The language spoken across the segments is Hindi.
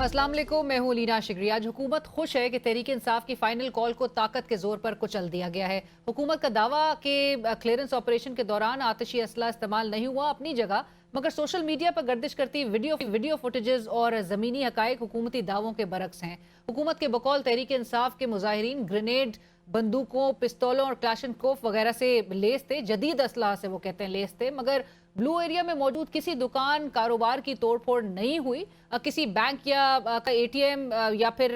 अस्सलाम वालेकुम, मैं हूं लीना शिगरी। आज हुकूमत खुश है कि तहरीक इंसाफ की फाइनल कॉल को ताकत के जोर पर कुचल दिया गया है। हुकूमत का दावा कि क्लियरेंस ऑपरेशन के दौरान आतिशी असला इस्तेमाल नहीं हुआ अपनी जगह, मगर सोशल मीडिया पर गर्दिश करती वीडियो फुटेजेस और ज़मीनी हकायक हुकूमती दावों के बरक्स हैं। हुकूमत के बकौल तहरीक इंसाफ के मुजाहिरीन ग्रेनेड, बंदूकों, पिस्तौलों और क्लाशनकोफ वगैरह से लेस थे, जदीद असलाह से वो कहते हैं लेस थे, मगर ब्लू एरिया में मौजूद किसी दुकान कारोबार की तोड़फोड़ नहीं हुई। किसी बैंक या का एटीएम या फिर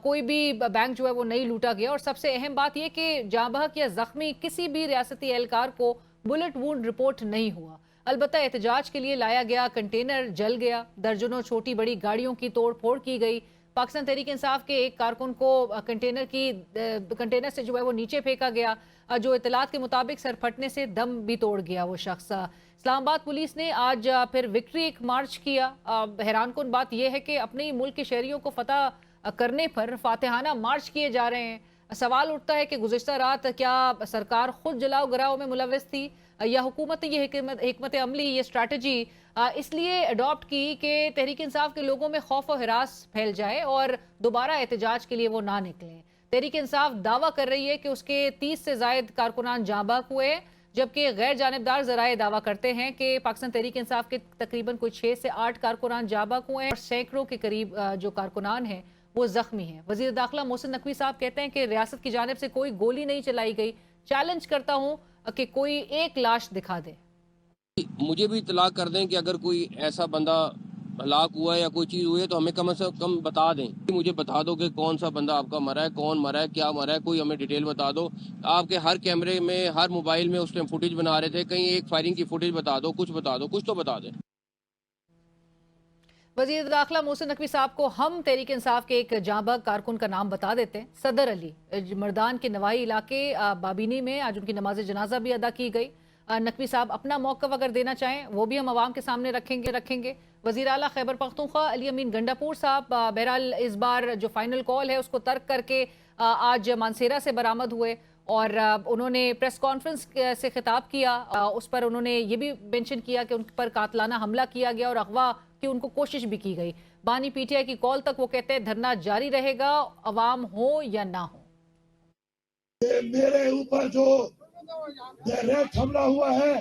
कोई भी बैंक जो है वो नहीं लूटा गया। और सबसे अहम बात यह कि जांबहक या जख्मी किसी भी रियासती एहलकार को बुलेट वूंड रिपोर्ट नहीं हुआ। अलबत्ता एहतजाज के लिए लाया गया कंटेनर जल गया, दर्जनों छोटी बड़ी गाड़ियों की तोड़फोड़ की गई। पाकिस्तान तहरीक इंसाफ के एक कारकुन को कंटेनर से जो है वो नीचे फेंका गया, जो इतलात के मुताबिक सर फटने से दम भी तोड़ गया वो शख्स। इस्लामाबाद पुलिस ने आज फिर विक्ट्री एक मार्च किया। हैरानकुन बात यह है कि अपने ही मुल्क के शहरियों को फतह करने पर फातिहाना मार्च किए जा रहे हैं। सवाल उठता है कि गुज़िश्ता रात क्या सरकार खुद जलाओ गिराओ में मुलव्वस थी या हुकूमत ने ये हिकमत अमली, ये स्ट्रैटेजी इसलिए अडॉप्ट की कि तहरीक इंसाफ के लोगों में खौफ और हिरास फैल जाए और दोबारा एहतजाज के लिए वो ना निकलें। तहरीक इंसाफ दावा कर रही है कि उसके 30 से जायद कारकुनान जांबाक हुए, जबकि गैर जानिबदार जराए दावा करते हैं कि पाकिस्तान तहरीक इंसाफ के तकरीबन कोई 6 से 8 कारकुनान जांबाक हुए हैं और सैकड़ों के करीब जो कारकुनान हैं वो जख्मी हैं। वजीर दाखिला मोहसिन नकवी साहब कहते हैं कि रियासत की जानिब से कोई गोली नहीं चलाई गई। चैलेंज करता हूं कि कोई एक लाश दिखा दे। मुझे भी इतला कर दें कि अगर कोई ऐसा बंदा हलाक हुआ है या कोई चीज़ हुई है तो हमें कम से कम बता दें। मुझे बता दो कि कौन सा बंदा आपका मरा है, कौन मरा है, क्या मरा है, कोई हमें डिटेल बता दो। आपके हर कैमरे में, हर मोबाइल में उस टाइम फुटेज बना रहे थे, कहीं एक फायरिंग की फुटेज बता दो, कुछ तो बता दें। वजीर दाखिला मोहसिन नकवी साहब को हम तहरीक इंसाफ के एक जांबाग कारकुन का नाम बता देते हैं। सदर अली, मर्दान के नवाई इलाके बाबिनी में आज उनकी नमाज जनाजा भी अदा की गई। नकवी साहब अपना मौक़िफ़ अगर देना चाहें वो भी हम आवाम के सामने रखेंगे। वज़ीर आला खैबर पख्तूनख्वा अली अमीन गंडापुर साहब बहरहाल इस बार जो फाइनल कॉल है उसको तर्क करके आज मानसेरा से बरामद हुए और उन्होंने प्रेस कॉन्फ्रेंस से खिताब किया। उस पर उन्होंने ये भी मेंशन किया कि उन पर कातलाना हमला किया गया और अगवा की उनको कोशिश भी की गई। बानी पीटीआई की कॉल तक वो कहते हैं धरना जारी रहेगा, अवाम हो या ना हो। मेरे ऊपर जो डायरेक्ट हमला हुआ है,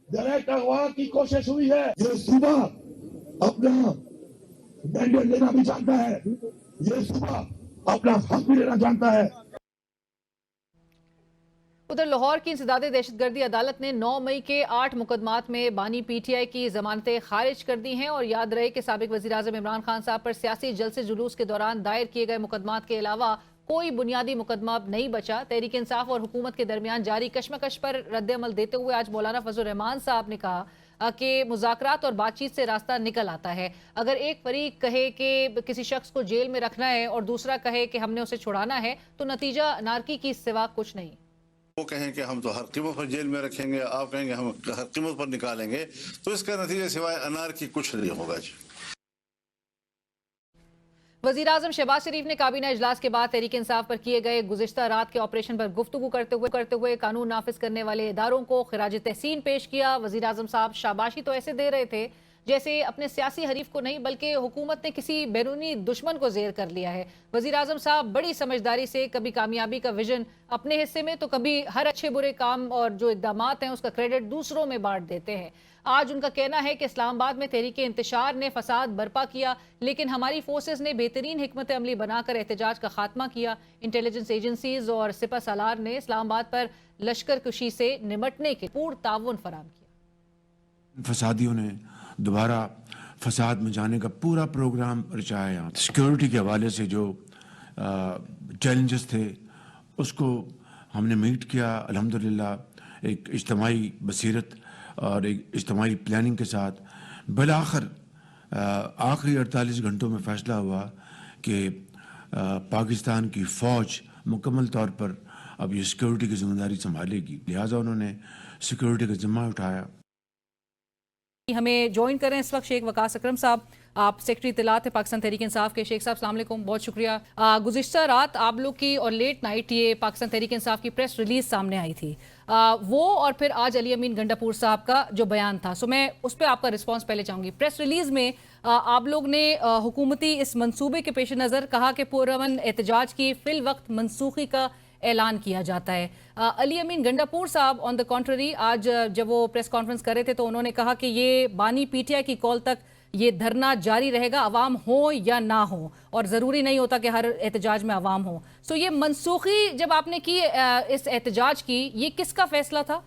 डायरेक्ट अगवा की कोशिश हुई है, ये सुबह अपना मैंडेट लेना भी जानता है, ये सुबह अपना हक भी लेना जानता है। उधर लाहौर की इंसदादे दहशतगर्दी अदालत ने 9 मई के 8 मुकदमात में बानी पीटीआई की जमानतें खारिज कर दी हैं। और याद रहे कि साबिक वज़ीर आज़म इमरान खान साहब पर सियासी जलसे जुलूस के दौरान दायर किए गए मुकदमात के अलावा कोई बुनियादी मुकदमा अब नहीं बचा। तहरीक इंसाफ और हुकूमत के दरमियान जारी कशमकश पर रद्द-ए-अमल देते हुए आज मौलाना फजल रहमान साहब ने कहा कि मुज़ाकरात और बातचीत से रास्ता निकल आता है। अगर एक फरीक कहे कि किसी शख्स को जेल में रखना है और दूसरा कहे कि हमने उसे छुड़ाना है तो नतीजा नारकी की सिवा कुछ नहीं। वो कहें कि हम तो हर कीमत पर जेल में रखेंगे, आप कहेंगे हम हर कीमत पर निकालेंगे, तो इसका नतीजा सिवाय अनारकी कुछ नहीं होगा जी। वज़ीर आज़म शहबाज शरीफ ने काबीना इजलास के बाद तहरीक इंसाफ पर किए गए गुज़िश्ता रात के ऑपरेशन पर गुफ्तगू करते हुए कानून नाफिज करने वाले इदारों को खिराज तहसीन पेश किया। वज़ीर आज़म साहब शाबाशी तो ऐसे दे रहे थे जैसे अपने सियासी हरीफ को नहीं बल्कि हुकूमत ने किसी बैरूनी दुश्मन को जेर कर लिया है। वज़ीर आज़म साहब बड़ी समझदारी से कभी कामयाबी का विजन अपने हिस्से में तो कभी हर अच्छे बुरे काम और जो इक़दामात हैं उसका क्रेडिट दूसरों में बांट देते हैं। आज उनका कहना है कि इस्लामाबाद में तहरीक इंतशार ने फसाद बर्पा किया, लेकिन हमारी फोर्सेस ने बेहतरीन हिकमत अमली बनाकर एहतजाज का खात्मा किया। इंटेलिजेंस एजेंसीज और सिपह सालार ने इस्लामाबाद पर लश्कर कुशी से निमटने के पूर्ण ताउन फराहम किया। फसादियों ने दोबारा फसाद में जाने का पूरा प्रोग्राम रचाया। यहाँ सिक्योरिटी के हवाले से जो चैलेंजेस थे उसको हमने मीट किया। अल्हम्दुलिल्लाह एक इज्तिमाई बसीरत और एक इज्तिमाई प्लानिंग के साथ बिलाखिर आखिरी 48 घंटों में फैसला हुआ कि पाकिस्तान की फ़ौज मुकम्मल तौर पर अब ये सिक्योरिटी की जिम्मेदारी संभालेगी। लिहाजा उन्होंने सिक्योरिटी का जिम्मा उठाया। हमें ज्वाइन करें इस वक्त शेख वकास अकरम साहब, आप सेक्रेटरी इत्तलात है पाकिस्तान तहरीक इंसाफ के। शेख साहब अस्सलाम वालेकुम, बहुत शुक्रिया। गुज़िश्ता रात आप लोग की और लेट नाइट ये पाकिस्तान तहरीक इंसाफ की प्रेस रिलीज सामने आई थी, वो और फिर आज अली अमीन गंडापुर साहब का जो बयान था, सो मैं उस पर आपका रिस्पांस पहले चाहूँगी। प्रेस रिलीज में आप लोग ने हुकूमती इस मंसूबे के पेश नज़र कहा कि पुरअमन एहतजाज की फिल वक्त मनसूखी का ऐलान किया जाता है। अली अमीन गंडापुर साहब ऑन द कॉन्ट्ररी आज जब वो प्रेस कॉन्फ्रेंस कर रहे थे तो उन्होंने कहा कि ये बानी पीटीआई की कॉल तक ये धरना जारी रहेगा, अवाम हो या ना हो, और ज़रूरी नहीं होता कि हर एहतजाज में अवाम हो। सो ये मनसूखी जब आपने की इस एहतजाज की, ये किसका फैसला था?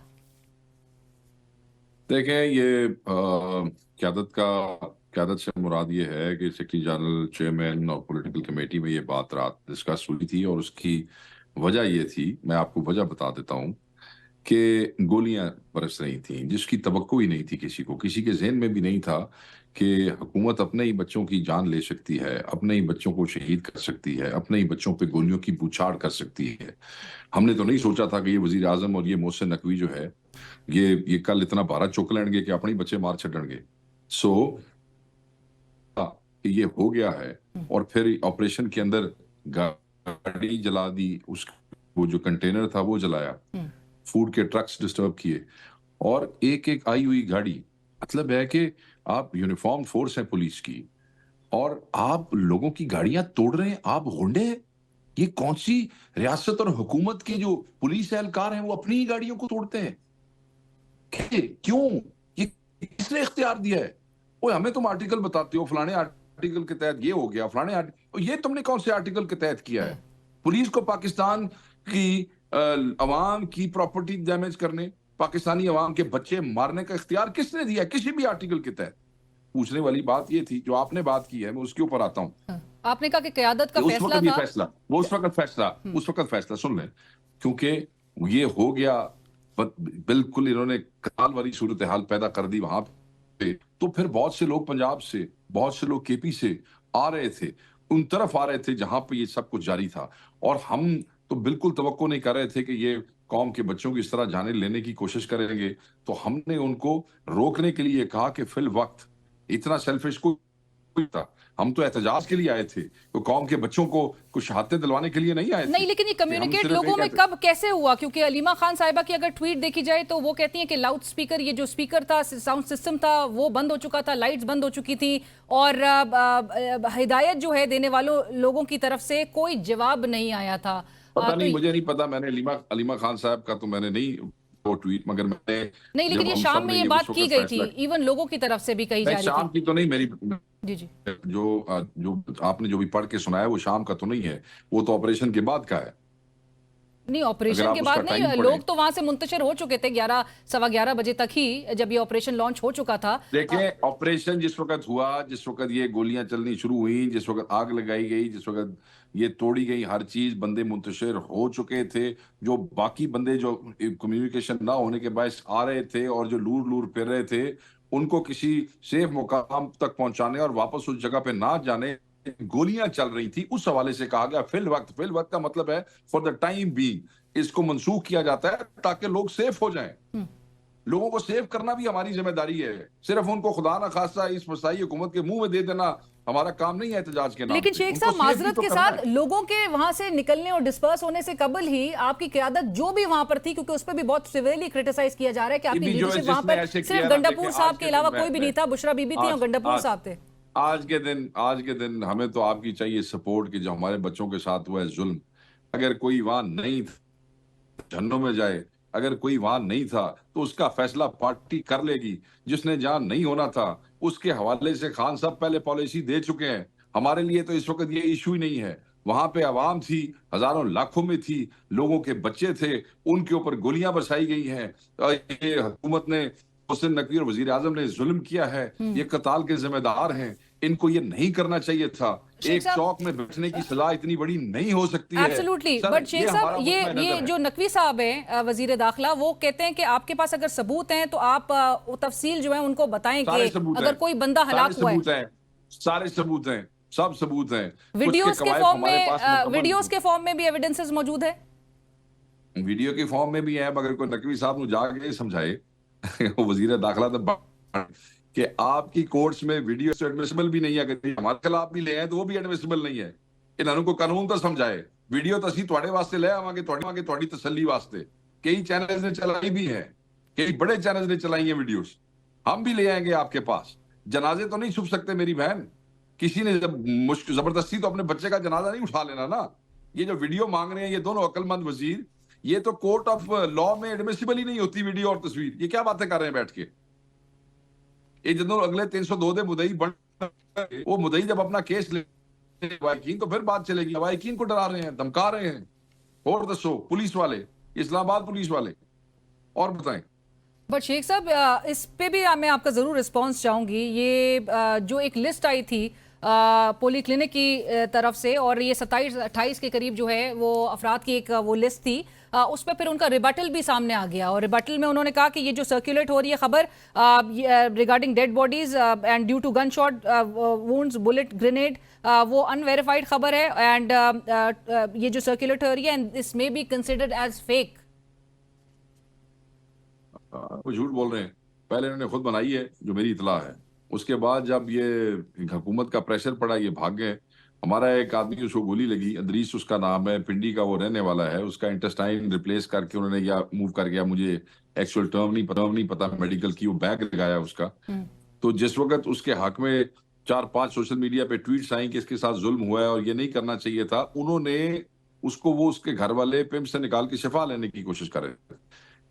देखें, ये क़यादत से मुराद ये है कि सेक्रेटरी जनरल, चेयरमैन और पॉलिटिकल कमेटी में ये बात रात डिस्कस हुई थी और उसकी वजह ये थी, मैं आपको वजह बता देता हूँ, कि गोलियां बरस रही थी जिसकी तवक्को ही नहीं थी किसी के जहन में भी नहीं था कि हुकूमत अपने ही बच्चों की जान ले सकती है, अपने ही बच्चों को शहीद कर सकती है, अपने ही बच्चों पे गोलियों की बौछार कर सकती है। हमने तो नहीं सोचा था कि ये वजीर आजम और ये मोहसिन नकवी जो है ये कल इतना भारा चुक लेंगे कि अपने ही बच्चे मार छड़ेंगे। सो ये हो गया है और फिर ऑपरेशन के अंदर गाड़ी जला दी, उस वो जो कंटेनर था वो जलाया, फूड के ट्रक्स डिस्टर्ब किए और एक एक आई हुई गाड़ी, मतलब है कि आप यूनिफॉर्म फोर्स है पुलिस की और आप लोगों की गाड़ियां तोड़ रहे हैं, आप गुंडे हैं। ये कौन सी रियासत और हुकूमत के जो पुलिस एहलकार हैं वो अपनी ही गाड़ियों को तोड़ते हैं? क्यों? ये किसने इख्तियार दिया है? ओए हमें तुम आर्टिकल बताते हो, फलाने आर्टिकल के तहत ये हो गया, फलाने ये तुमने कौन से आर्टिकल के तहत किया है? पुलिस को पाकिस्तान की अवाम की प्रॉपर्टी डैमेज करने, पाकिस्तानी अवाम के बच्चे मारने का इख्तियार किसने दिया किसी भी आर्टिकल के तहत? पूछने वाली बात ये थी। जो आपने बात की है मैं उसके ऊपर आता हूँ। आपने कहा कि क़यादत का फैसला था। उस वक्त फैसला सुन लें, क्योंकि ये हो गया बिल्कुल, इन्होंने कमाल वाली सूरत हाल पैदा कर दी वहां पे। तो फिर बहुत से लोग पंजाब से, बहुत से लोग केपी से आ रहे थे, उन तरफ आ रहे थे जहां पे ये सब कुछ जारी था, और हम तो बिल्कुल तवक्को नहीं कर रहे थे कि ये कौम के बच्चों की इस तरह जाने लेने की कोशिश करेंगे। तो हमने उनको रोकने के लिए कहा कि फिल वक्त इतना सेल्फिश कोई था, हम तो एहतजाज के लिए आए थे, तो कौम के बच्चों को कुछ शहादतें दिलवाने के लिए नहीं आए थे। नहीं, लेकिन ये कम्युनिकेट लोगों में कब कैसे हुआ? क्योंकि अलीमा खान साहिबा की अगर ट्वीट देखी जाए तो वो कहती हैं कि लाउड स्पीकर, ये जो स्पीकर था, साउंड सिस्टम था, वो बंद हो चुका था, लाइट्स बंद हो चुकी थी, और हिदायत जो है देने वालों लोगों की तरफ से कोई जवाब नहीं आया था। पता नहीं, मुझे नहीं पता, मैंने अलीमा खान साहब का तो मैंने नहीं वो ट्वीट, मगर मैंने नहीं, लेकिन ये शाम में ये बात की गई थी, इवन लोगों की तरफ से भी कही जा रही थी। शाम की तो नहीं, मेरी जी जो आपने जो भी पढ़ के सुनाया वो शाम का तो नहीं है, वो तो ऑपरेशन के बाद का है। नहीं, ऑपरेशन के बाद नहीं, लोग तो वहां से मुंतशिर हो चुके थे 11 सवा 11 बजे तक ही, जब ये ऑपरेशन लॉन्च हो चुका था। देखें, ऑपरेशन जिस वक्त हुआ, जिस वक्त ये गोलियां चलनी शुरू हुई, जिस वक्त आग लगाई गई, जिस वक्त ये तोड़ी गई हर चीज, बंदे मुंतशिर हो चुके थे। जो बाकी बंदे जो कम्युनिकेशन ना होने के बायस आ रहे थे और जो लूर लूर फिर रहे थे, उनको किसी सेफ मुकाम तक पहुंचाने और वापस उस जगह पे ना जाने गोलियां चल रही थी। उस हवाले से कहा गया फिल वक्त का मतलब है फॉर द टाइम बीइंग इसको मंसूख किया जाता है ताकि लोग सेफ हो जाएं। लोगों को सेव करना भी हमारी जिम्मेदारी है, सिर्फ उनको खुदा ना खास्ता इस वसाई हुकूमत के मुंह में दे देना हमारा काम नहीं है एहतजाज के नाम। लेकिन शेख साहब, माजरत के साथ लोगों के वहां से निकलने और डिस्पर्स होने से कबल ही आपकी क़यादत जो भी वहां पर थी, क्योंकि उस पर भी बहुत सिवियरली क्रिटिसाइज किया जा रहा है कि आपकी लीडरशिप वहां पर सिर्फ गंडापुर साहब के अलावा कोई भी नहीं था, बुशरा बीबी थी और गंडापुर साहब थे। आज के दिन हमें तो आपकी चाहिए सपोर्ट कि जो हमारे बच्चों के साथ हुआ है जुल्म, अगर कोई वहां नहीं जहन्नुम में जाए, अगर कोई वहां नहीं था तो उसका फैसला पार्टी कर लेगी। जिसने जहां नहीं होना था उसके हवाले से खान साहब पहले पॉलिसी दे चुके हैं। हमारे लिए तो इस वक्त ये इशू ही नहीं है। वहां पे आवाम थी, हजारों लाखों में थी, लोगों के बच्चे थे, उनके ऊपर गोलियां बरसाई गई हैं। ये हुकूमत ने, मोहसिन नकवी और वजीर आजम ने जुल्म किया है, ये कताल के जिम्मेदार हैं। इनको ये नहीं करना चाहिए था। एक चौक में बैठने की सजा इतनी बड़ी नहीं हो सकती है। एब्सोल्युटली, बट शेख साहब, ये जो नकवी साहब हैं वजीर दाखिला, वो कहते हैं कि आपके पास अगर सबूत हैं तो आप तफसील जो है उनको बताएं कि अगर कोई बंदा हलाक हुआ है। सारे सबूत हैं, सब सबूत हैं। वीडियोस के फॉर्म में भी एविडेंसेस मौजूद है, वीडियो के फॉर्म में भी है, मगर कोई नकवी साहब जाके समझाए वो वजीर दाखिला तो कि आपकी कोर्ट्स में वीडियो एडमिसिबल भी नहीं है, अगर हमारे खिलाफ भी ले आए तो वो भी एडमिसिबल नहीं है। इन्होंने को कानून तो समझाए। वीडियो तो असं थोड़े वास्ते ले आवांगे, थोड़ी तसल्ली वास्ते। कई चैनल्स ने चलाई भी है, कई बड़े चैनल्स ने चलाई है वीडियोस, हम भी ले आएंगे आपके पास। जनाजे तो नहीं छुप सकते मेरी बहन, किसी ने जब मुश्किल जबरदस्ती तो अपने बच्चे का जनाजा नहीं उठा लेना ना। ये जो वीडियो मांग रहे हैं ये दोनों अक्लमंद वजीर, ये तो कोर्ट ऑफ लॉ में एडमिसिबल ही नहीं होती वीडियो और तस्वीर। ये क्या बातें कर रहे हैं बैठ के। ये जो अगले 302 दे मुदई बन, वो मुदई जब अपना केस ले वायकीन तो फिर बात चलेगी। वायकीन को डरा रहे हैं, धमका रहे हैं। और दसो पुलिस वाले, इस्लामाबाद पुलिस वाले, और बताएं। बट शेख साहब, इस पे भी मैं आपका ज़रूर रिस्पांस चाहूँगी। ये जो एक लिस्ट आई थी पोली क्लिनिक की तरफ से, और ये 27-28 के करीब जो है वो अफराद की एक वो लिस्ट थी, उस पर फिर उनका रिबटल भी सामने आ गया। और रिबटल में उन्होंने कहा कि ये जो सर्कुलेट हो रही है खबर regarding dead bodies and due to gun shot wounds bullet grenade, वो अनवेरिफाइड खबर है एंड ये जो सर्कुलेट हो रही है and this may be considered as fake. वो झूठ बोल रहे हैं। पहले इन्होंने खुद बनाई है जो मेरी इतला है, उसके बाद जब ये हुकूमत का प्रेशर पड़ा ये भाग गए। हमारा एक आदमी उसको गोली लगी, अदरीस उसका नाम है, पिंडी का वो रहने वाला है, उसका इंटेस्टाइन रिप्लेस करके उन्होंने या मूव कर गया, मुझे एक्चुअल टर्म नहीं पता मेडिकल की, वो बैग लगाया उसका। तो जिस वक्त उसके हक में 4-5 सोशल मीडिया पे ट्वीट्स आई कि इसके साथ जुल्म हुआ है और ये नहीं करना चाहिए था, उन्होंने उसको वो उसके घर वाले पिंप से निकाल के शिफा लेने की कोशिश कर रहे थे।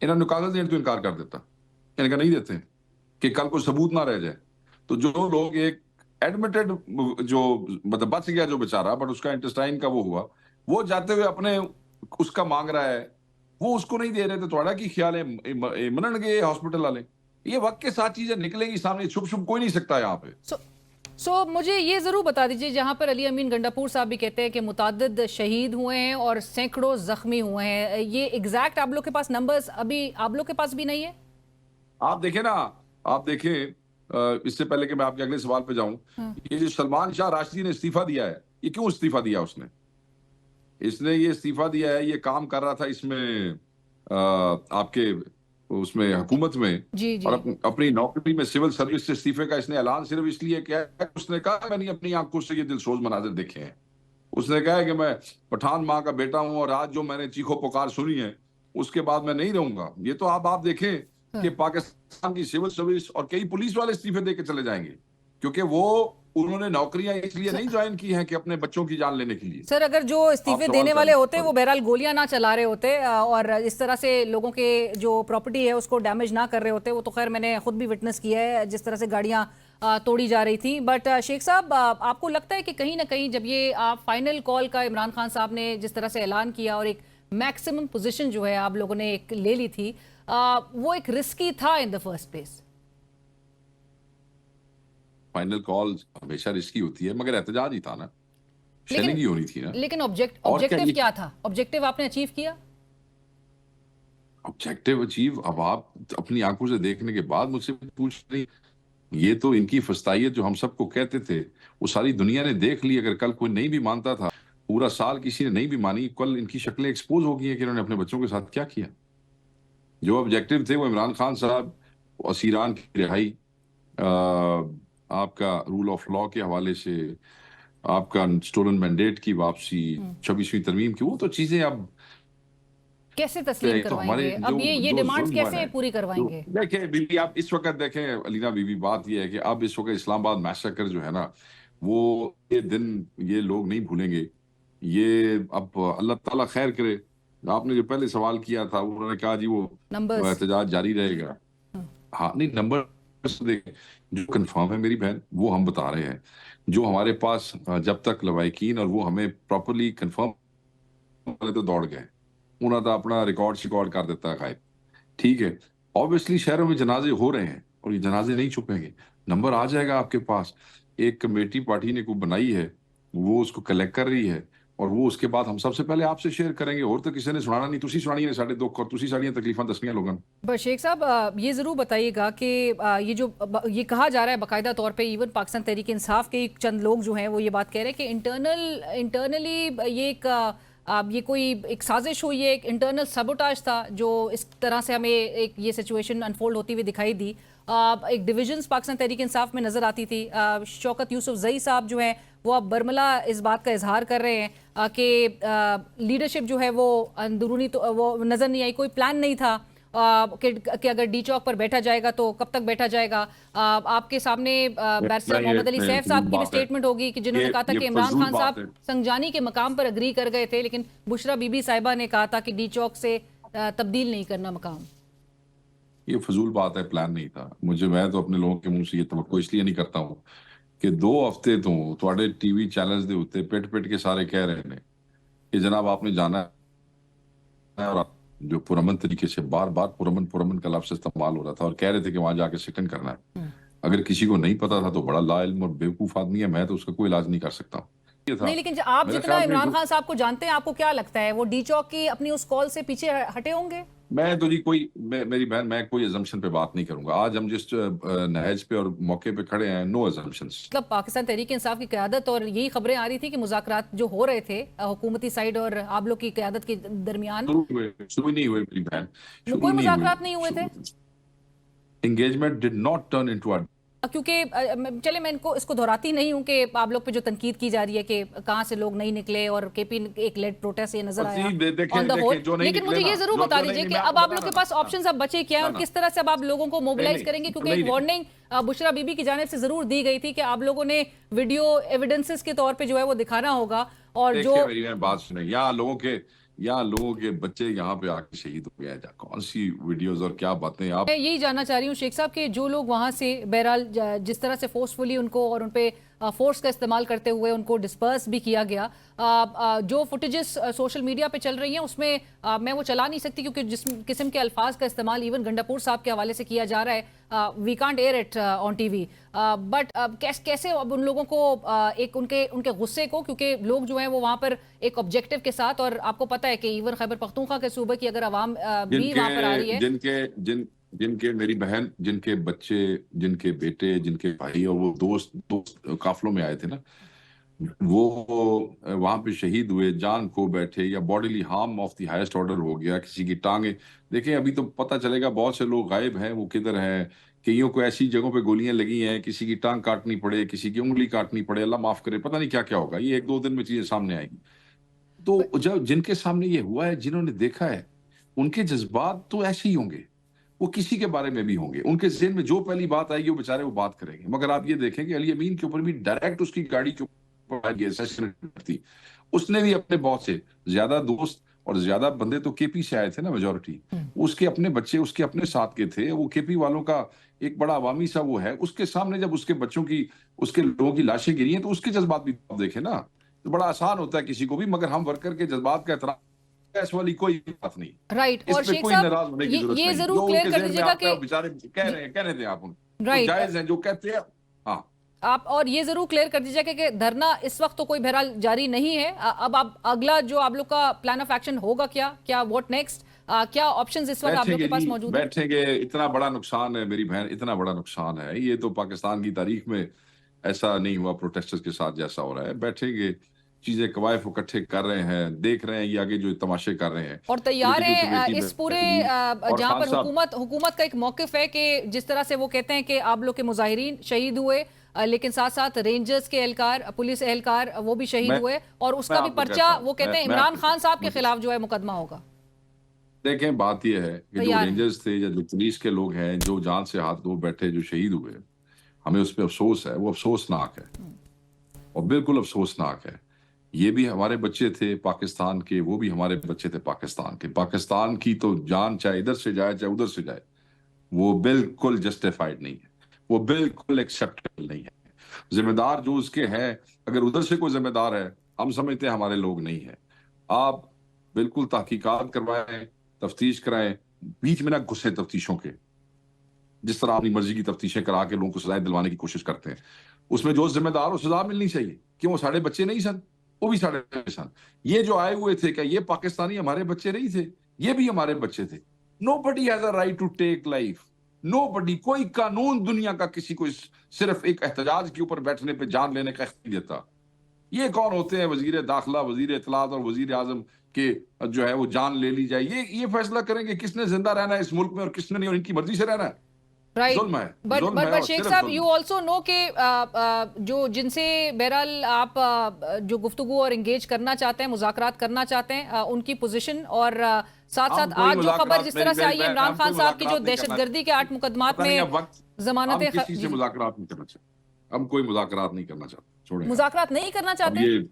इन्होंने कागज देने तो इनकार कर देता, इनका नहीं देते कि कल को सबूत ना रह जाए। तो जो लोग एक एडमिटेड जो मतलब बच गया जो बेचारा, बट उसका इंटेस्टाइन का वो हुआ, वो जाते हुए अपने उसका मांग रहा है, वो उसको नहीं दे रहे थे। थोड़ा की ख्याल है मनन गए हॉस्पिटल वाले। ये वक्त के साथ चीजें निकलेंगी सामने, छुप छुप कोई नहीं सकता यहाँ पे। सो मुझे ये ज़रूर बता दीजिए, जहाँ पर अली अमीन गंडापुर साहब भी कहते हैं कि मुताद्दिद शहीद हुए हैं और सैकड़ों जख्मी हुए हैं, ये एग्जैक्ट आप लोग के पास नंबर्स अभी आप लोग के पास भी नहीं है? आप देखें ना, आप देखें, इससे पहले कि मैं आपके अगले सवाल पे जाऊं, ये जो सलमान शाह राशिदी ने इस्तीफा दिया है, ये क्यों इस्तीफा दिया उसने? इसने ये इस्तीफा दिया है, ये काम कर रहा था इसमें आपके उसमें हुकूमत में, जी जी। और अपनी नौकरी में सिविल सर्विस से इस्तीफे का इसने ऐलान सिर्फ इसलिए किया है, उसने कहा मैंने अपनी आंखों से ये दिलसोज मनाजिर देखे हैं। उसने कहा है कि मैं पठान माँ का बेटा हूं और आज जो मैंने चीखो पुकार सुनी है उसके बाद मैं नहीं रहूंगा। ये तो आप देखें कि पाकिस्तान की सिविल सर्विस और कई पुलिस वाले इस्तीफे दे के चले जाएंगे, क्योंकि वो उन्होंने नौकरियां इसलिए नहीं ज्वाइन की हैं कि अपने बच्चों की जान लेने के लिए। सर, अगर जो इस्तीफे देने वाले होते वो बहरहाल गोलियां ना चला रहे होते और इस तरह से लोगों के जो प्रॉपर्टी है उसको डैमेज ना कर रहे होते, वो तो खैर मैंने खुद भी विटनेस किया है जिस तरह से गाड़ियां तोड़ी जा रही थी। बट शेख साहब, आपको लगता है कि कहीं ना कहीं जब ये आप फाइनल कॉल का इमरान खान साहब ने जिस तरह से ऐलान किया और एक मैक्सिमम पोजीशन जो है आप लोगों ने एक ले ली थी, वो एक रिस्की था in the first place? Final call हमेशा रिस्की होती है, मगर एहतजाज ही था ना, शेलिंग ही होनी थी ना। लेकिन ऑब्जेक्टिव क्या था? ऑब्जेक्टिव आपने अचीव किया? ऑब्जेक्टिव अचीव अब आप अपनी आंखों से देखने के बाद मुझसे पूछ रही, ये तो इनकी फस्तायत जो हम सबको कहते थे वो सारी दुनिया ने देख ली। अगर कल कोई नहीं भी मानता था, पूरा साल किसी ने नहीं भी मानी, कल इनकी शक्लें एक्सपोज हो गई हैं कि इन्होंने अपने बच्चों के साथ क्या किया। जो ऑब्जेक्टिव थे वो इमरान खान साहब, असीरान की रिहाई, आपका रूल ऑफ लॉ के हवाले से, आपका स्टोलन मैंडेट की वापसी, 26वीं तरमीम की, वो तो चीजें अब कैसे तस्लीम करवाएंगे? अब ये डिमांड्स कैसे पूरी करवाएंगे? देखिए बीबी, आप इस वक्त देखें अलीना बीबी, बात ये है कि अब इस वक्त इस्लामाबाद मैसेकर जो है ना, वो ये दिन ये लोग नहीं भूलेंगे। ये अब अल्लाह ताला खैर करे। आपने जो पहले सवाल किया था उन्होंने कहा जी वो एहतजाज जारी रहेगा। हाँ, नहीं, नंबर देखें जो कंफर्म है मेरी बहन, वो हम बता रहे हैं। जो हमारे पास जब तक लवाइकीन और वो हमें प्रॉपरली कंफर्म वाले तो दौड़ गए, उन्होंने तो अपना रिकॉर्ड कर देता है गायब। ठीक है, ऑब्वियसली शहरों में जनाजे हो रहे हैं और ये जनाजे नहीं छुपेंगे, नंबर आ जाएगा आपके पास। एक कमेटी पार्टी ने को बनाई है, वो उसको कलेक्ट कर रही है और वो उसके बाद हम सबसे पहले आपसे शेयर करेंगे। और तो किसी ने सुनाना नहीं, तुसी सुनानी ने साढ़े दुख और तुसी साड़ियां तकलीफां दसनियां लोगों। बस शेख साहब, ये ज़रूर बताइएगा कि ये जो ये कहा जा रहा है बाकायदा तौर पे, इवन पाकिस्तान तहरीक इंसाफ के चंद लोग जो हैं वो ये बात कह रहे हैं कि इंटरनली ये एक ये कोई एक साजिश हुई है, एक इंटरनल सबोटाज था जो इस तरह से हमें एक ये सिचुएशन अनफोल्ड होती हुई दिखाई दी। एक डिविजन्स पाकिस्तान तहरीक इंसाफ में नजर आती थी। शौकत यूसुफ जई साहब जो हैं वो अब बरमला इस बात का इजहार कर रहे हैं कि लीडरशिप जो है वो अंदरूनी तो वो नजर नहीं आई, कोई प्लान नहीं था कि अगर डी चौक पर बैठा जाएगा तो कब तक बैठा जाएगा। आपके सामने बैरिस्टर मोहम्मद अली सैफ साहब की भी स्टेटमेंट होगी कि जिन्होंने कहा था कि इमरान खान साहब संजानी के मकाम पर अग्री कर गए थे, लेकिन बुशरा बीबी साहिबा ने कहा था कि डी चौक से तब्दील नहीं करना मकाम। ये फजूल बात है, प्लान नहीं था। मैं तो अपने लोगों के मुंह से ये तवक्को इसलिए नहीं करता हूँ कि 2 हफ्ते तो थोड़े टीवी चैनल्स दे उत्ते पिट के सारे कह रहे हैं कि जनाब आपने जाना है, और जो पुरअमन तरीके से बार बार पुरअमन का लफ्ज़ इस्तेमाल हो रहा था और कह रहे थे कि वहां जाके सिटन करना है। अगर किसी को नहीं पता था तो बड़ा लाइल्म और बेवकूफ आदमी है, मैं तो उसका कोई इलाज नहीं कर सकता। नहीं, लेकिन आप जितना इमरान खान साहब को जानते हैं, आपको क्या लगता है वो डी चौक की अपनी उस कॉल से पीछे हटे होंगे? मैं तो जी मेरी बहन, मैं कोई अजम्पशन पे बात नहीं करूंगा। आज हम जिस नहज पे और मौके पे खड़े हैं, नो अजम्पशंस। मतलब पाकिस्तान तहरीक इंसाफ की क़यादत, और यही खबरें आ रही थी कि मुज़ाकरात जो हो रहे थे हुकूमती साइड और आप लोग की क़यादत के दरमियान शुरू नहीं हुए मेरी बहन, कोई मुज़ाकरात नहीं हुए थे। Engagement did not turn into a, क्योंकि चले मैं इसको दोहराती नहीं हूं कि आप लोग पे जो तनकीद की जा रही है कि कहां से लोग नहीं निकले और केपी एक लेट प्रोटेस्ट ये नजर आया ऑन द होल। लेकिन मुझे ये जरूर बता दीजिए कि अब आप लोग के पास ऑप्शंस अब बचे क्या है और किस तरह से अब आप लोगों को मोबिलाइज करेंगे, क्योंकि एक वार्निंग बुशरा बीबी की जानिब से जरूर दी गई थी कि आप लोगों ने वीडियो एविडेंसेस के तौर पे जो है वो दिखाना होगा। और जो मेरी बात सुने, यहाँ लोगों के बच्चे यहाँ पे आके शहीद हो गए, कौन सी वीडियोस और क्या बातें। आप मैं यही जानना चाह रही हूँ शेख साहब कि जो लोग वहां से बहरहाल जिस तरह से फोर्सफुली उनको और उन पे फोर्स का इस्तेमाल करते हुए उनको डिस्पर्स भी किया गया, जो फुटेजेस सोशल मीडिया पे चल रही हैं उसमें मैं वो चला नहीं सकती क्योंकि जिस किस्म के अल्फाज का इस्तेमाल इवन गंडापुर साहब के हवाले से किया जा रहा है, we can't air it on TV. But कैसे अब उन लोगों को एक उनके गुस्से को, क्योंकि लोग जो हैं वो वहाँ पर एक ऑब्जेक्टिव के साथ, और आपको पता है कि इवन खैबर पख्तूनख्वा के सूबे की अगर आवाम भी वहाँ पर आ रही है, जिनके मेरी बहन, जिनके बच्चे, जिनके बेटे, जिनके भाई और वो दोस्त काफिलों में आए थे ना, वो वहां पे शहीद हुए, जान खो बैठे या bodily harm of the highest order हो गया, किसी की टांगे देखें, अभी तो पता चलेगा बहुत से लोग गायब हैं, वो किधर हैं। कईयों को ऐसी जगहों पे गोलियां लगी हैं, किसी की टांग काटनी पड़े, किसी की उंगली काटनी पड़े, अल्लाह माफ करे, पता नहीं क्या क्या होगा। ये 1-2 दिन में चीजें सामने आएंगी। तो जब जिनके सामने ये हुआ है, जिन्होंने देखा है, उनके जज्बात तो ऐसे ही होंगे, वो किसी के बारे में भी होंगे, उनके ज़हन में जो पहली बात आएगी वो बेचारे वो बात करेंगे। मगर आप ये देखें कि अली अमीन के ऊपर भी डायरेक्ट उसकी गाड़ी के ऊपर सेशन थी, उसने भी अपने बहुत से ज्यादा दोस्त और ज्यादा बंदे तो केपी से आए थे ना, मेजोरिटी उसके अपने बच्चे उसके अपने साथ के थे। वो केपी वालों का एक बड़ा अवामी सा वो है, उसके सामने जब उसके बच्चों की, उसके लोगों की लाशें गिरी हैं तो उसके जज्बात भी देखे ना, तो बड़ा आसान होता है किसी को भी। मगर हम वर्कर के जज्बात का एहतराम ऐसे वाली कोई बात नहीं, राइट। और शेख साहब ये जरूर क्लियर कर दीजिएगा कि बेचारे कहने दें आप उनको, राइट जायज है जो कहते हैं। हाँ, आप और ये जरूर क्लियर कर दीजिएगा कि धरना इस वक्त तो कोई बहरहाल जारी नहीं है। अब आप अगला जो आप लोग का प्लान ऑफ एक्शन होगा क्या व्हाट नेक्स्ट, क्या ऑप्शंस इस वक्त आप लोग के पास मौजूद है? बैठेंगे, इतना बड़ा नुकसान है मेरी बहन, इतना बड़ा नुकसान है, ये तो पाकिस्तान की तारीख में ऐसा नहीं हुआ प्रोटेस्टर्स के साथ जैसा हो रहा है। बैठेंगे, चीजें कवायफ इकट्ठे कर रहे हैं, देख रहे हैं ये आगे जो तमाशे कर रहे हैं, और तैयार है इस पूरे जहां पर हुकूमत का एक मौकिफ है कि जिस तरह से वो कहते हैं कि आप लोग के मुजाहिरीन शहीद हुए, लेकिन साथ साथ रेंजर्स के एहलकार, पुलिस एहलकार वो भी शहीद हुए, और उसका भी पर्चा वो कहते हैं इमरान खान साहब के खिलाफ जो है मुकदमा होगा। देखें, बात यह है कि जो रेंजर्स थे या जो पुलिस के लोग हैं जो जान से हाथ धो बैठे, जो शहीद हुए, हमें उस पर अफसोस है, वो अफसोसनाक है और बिल्कुल अफसोसनाक है। ये भी हमारे बच्चे थे पाकिस्तान के, वो भी हमारे बच्चे थे पाकिस्तान के। पाकिस्तान की तो जान चाहे इधर से जाए चाहे उधर से जाए, वो बिल्कुल जस्टिफाइड नहीं है, वो बिल्कुल एक्सेप्टेबल नहीं है। जिम्मेदार जो उसके हैं, अगर उधर से कोई जिम्मेदार है, हम समझते हैं हमारे लोग नहीं है। आप बिल्कुल तहकीकात करवाएं, तफ्तीश कराएं, बीच में ना घुसे तफ्तीशों के, जिस तरह अपनी मर्जी की तफ्तीशें करा के लोगों को सजाएं दिलवाने की कोशिश करते हैं। उसमें जो जिम्मेदार हो सजा मिलनी चाहिए। क्यों? साढ़े बच्चे नहीं सन, वो भी साढ़े सन। ये जो आए हुए थे, क्या ये पाकिस्तानी हमारे बच्चे नहीं थे? ये भी हमारे बच्चे थे। Nobody has a right to take life, nobody, कोई कानून दुनिया का किसी को सिर्फ एक एहतजाज के ऊपर बैठने पे जान लेने का इख्तियार देता। ये कौन होते हैं वजीर दाखिला, वजीर इत्तलात और वजीर आजम के जो है वो जान ले ली जाए? ये फैसला करेंगे किसने जिंदा रहना है इस मुल्क में और किसने नहीं, और इनकी मर्जी से रहना है। राइट, जुल्म है, बट जुल्म है बट और शेख सिर्फ साहब, जुल्म यू है। ऑल्सो नो कि जो जिनसे बहरहाल आप जो गुफ्तगू और एंगेज करना चाहते हैं, मुज़ाकरात करना चाहते हैं, उनकी पोजीशन और साथ हम साथ कोई आज जो खबर मुज़ाकरात जिस तरह से आई है हम इमरान खान कोई साहब की जो मुज़ाकरात नहीं दहशतगर्दी के 8 मुकदमात पता नहीं में अब वक्त, हम जमानतें किसी से मुज़ाकरात नहीं करना चाहते, हम कोई मुज़ाकरात नहीं करना चाहते, छोड़ें। मुज़ाकरात नहीं करना अब चाहते? ये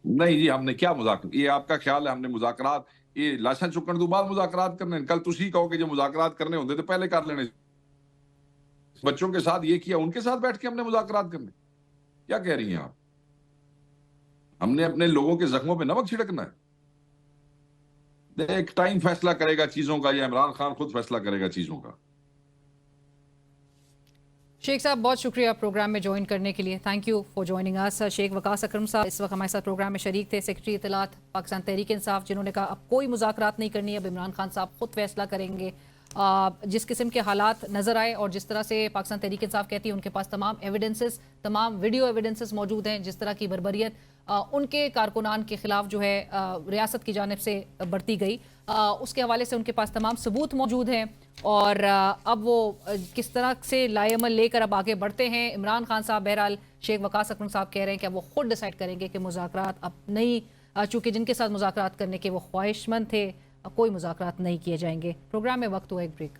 नहीं जी, हमने क्या मुज़ाकरात, ये आपका ख्याल है हमने मुज़ाकरात, ये लाशा चुकन तो बाद मुज़ाकरात करने, कल तुसी कहो कि जो मुज़ाकरात करने होते तो पहले कर लेने। बच्चों के साथ ये किया, उनके साथ बैठ के हमने मुज़ाकरात करने, क्या कह रही हैं आप? हमने अपने लोगों के जख्मों पे नमक छिड़कना है? एक टाइम फैसला करेगा चीजों का, या इमरान खान खुद फैसला करेगा चीजों का? शेख साहब, बहुत शुक्रिया प्रोग्राम में ज्वाइन करने के लिए। Thank you for joining us. Sheikh Waqas Akram साहब इस वक्त हमारे साथ प्रोग्राम में शरीक थे, सेक्रेटरी इत्तलात पाकिस्तान तहरीक इंसाफ, जिन्होंने कहा अब कोई मुज़ाकरात नहीं करनी, अब इमरान खान साहब खुद फैसला करेंगे। जिस किस्म के हालात नज़र आए और जिस तरह से पाकिस्तान तहरीक इंसाफ कहती है उनके पास तमाम एविडेंसेस, तमाम वीडियो एविडेंसेस मौजूद हैं, जिस तरह की बर्बरियत उनके कारकुनान के खिलाफ जो है रियासत की जानिब से बरती गई, उसके हवाले से उनके पास तमाम सबूत मौजूद हैं। और अब वो किस तरह से लाएमल लेकर अब आगे बढ़ते हैं। इमरान खान साहब बहरहाल शेख वकास अकरम साहब कह रहे हैं कि अब वो खुद डिसाइड करेंगे कि मुज़ाकरात अब नहीं, चूँकि जिनके साथ मुज़ाकरात करने के वो ख्वाहिशमंद थे, कोई मुज़ाकरात नहीं किए जाएंगे। प्रोग्राम में वक्त हुआ एक ब्रेक।